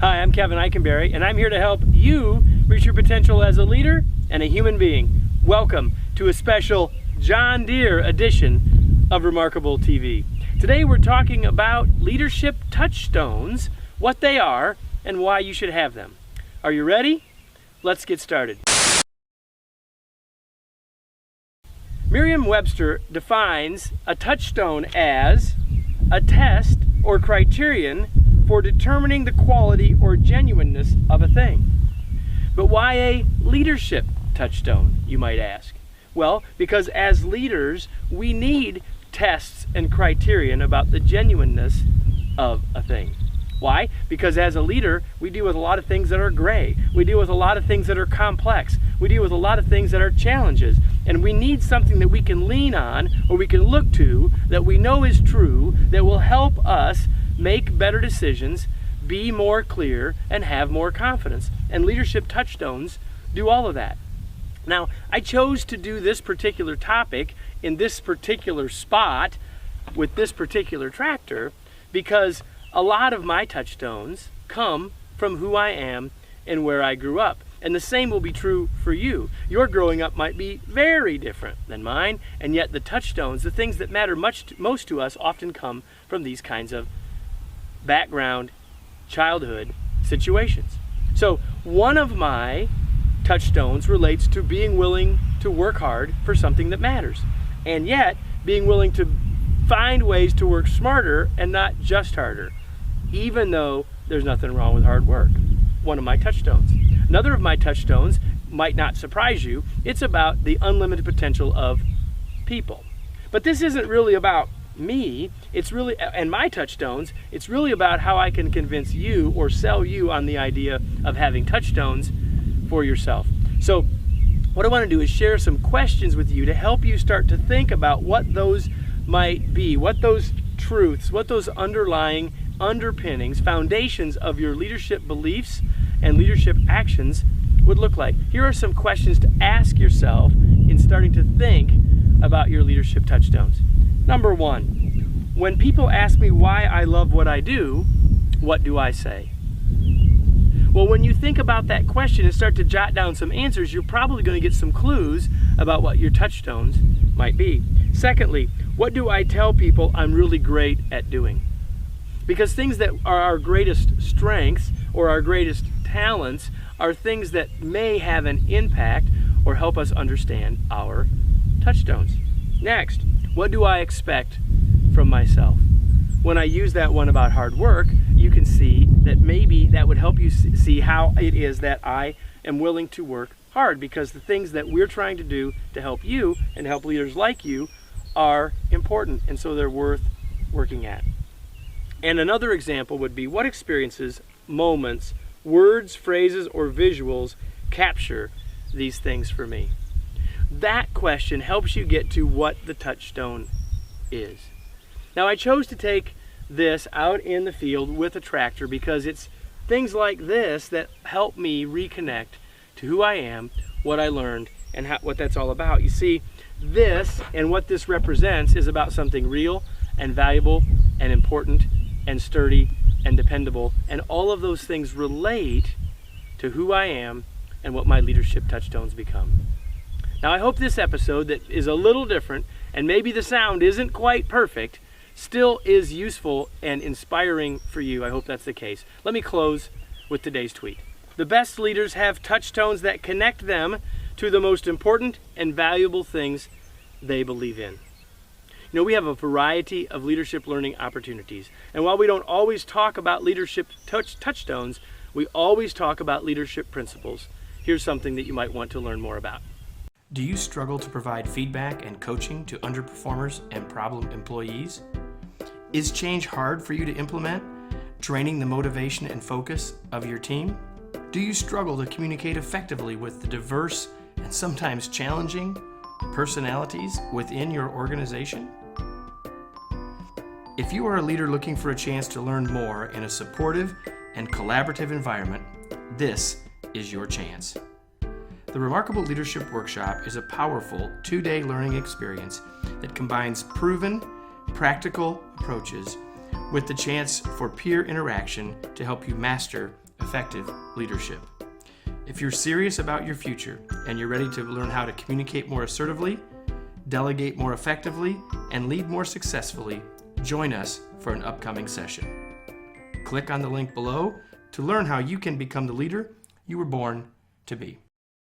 Hi, I'm Kevin Eikenberry, and I'm here to help you reach your potential as a leader and a human being. Welcome to a special John Deere edition of Remarkable TV. Today we're talking about leadership touchstones, what they are, and why you should have them. Are you ready? Let's get started. Merriam-Webster defines a touchstone as a test or criterion for determining the quality or genuineness of a thing. But why a leadership touchstone, you might ask? Well, because as leaders, we need tests and criterion about the genuineness of a thing. Why? Because as a leader, we deal with a lot of things that are gray. We deal with a lot of things that are complex. We deal with a lot of things that are challenges. And we need something that we can lean on or we can look to that we know is true, that will help us make better decisions, be more clear, and have more confidence. And leadership touchstones do all of that. Now, I chose to do this particular topic in this particular spot with this particular tractor because a lot of my touchstones come from who I am and where I grew up. And the same will be true for you. Your growing up might be very different than mine, and yet the touchstones, the things that matter most to us, often come from these kinds of background, childhood situations. So one of my touchstones relates to being willing to work hard for something that matters, and yet being willing to find ways to work smarter and not just harder, even though there's nothing wrong with hard work. One of my touchstones. Another of my touchstones might not surprise you. It's about the unlimited potential of people. But this isn't really about me, it's really, and my touchstones, it's really about how I can convince you or sell you on the idea of having touchstones for yourself. So what I want to do is share some questions with you to help you start to think about what those might be, what those truths, what those underlying underpinnings, foundations of your leadership beliefs and leadership actions would look like. Here are some questions to ask yourself in starting to think about your leadership touchstones. Number one, when people ask me why I love what I do, what do I say? Well, when you think about that question and start to jot down some answers, you're probably going to get some clues about what your touchstones might be. Secondly, what do I tell people I'm really great at doing? Because things that are our greatest strengths or our greatest talents are things that may have an impact or help us understand our touchstones. Next, what do I expect from myself? When I use that one about hard work, you can see that maybe that would help you see how it is that I am willing to work hard, because the things that we're trying to do to help you and help leaders like you are important, and so they're worth working at. And another example would be, what experiences, moments, words, phrases, or visuals capture these things for me? That question helps you get to what the touchstone is. Now, I chose to take this out in the field with a tractor because it's things like this that help me reconnect to who I am, what I learned, and what that's all about. You see, this and what this represents is about something real and valuable and important and sturdy and dependable, and all of those things relate to who I am and what my leadership touchstones become. Now, I hope this episode that is a little different, and maybe the sound isn't quite perfect, still is useful and inspiring for you. I hope that's the case. Let me close with today's tweet. The best leaders have touchstones that connect them to the most important and valuable things they believe in. You know, we have a variety of leadership learning opportunities. And while we don't always talk about leadership touchstones, we always talk about leadership principles. Here's something that you might want to learn more about. Do you struggle to provide feedback and coaching to underperformers and problem employees? Is change hard for you to implement, draining the motivation and focus of your team? Do you struggle to communicate effectively with the diverse and sometimes challenging personalities within your organization? If you are a leader looking for a chance to learn more in a supportive and collaborative environment, this is your chance. The Remarkable Leadership Workshop is a powerful 2-day learning experience that combines proven, practical approaches with the chance for peer interaction to help you master effective leadership. If you're serious about your future and you're ready to learn how to communicate more assertively, delegate more effectively, and lead more successfully, join us for an upcoming session. Click on the link below to learn how you can become the leader you were born to be.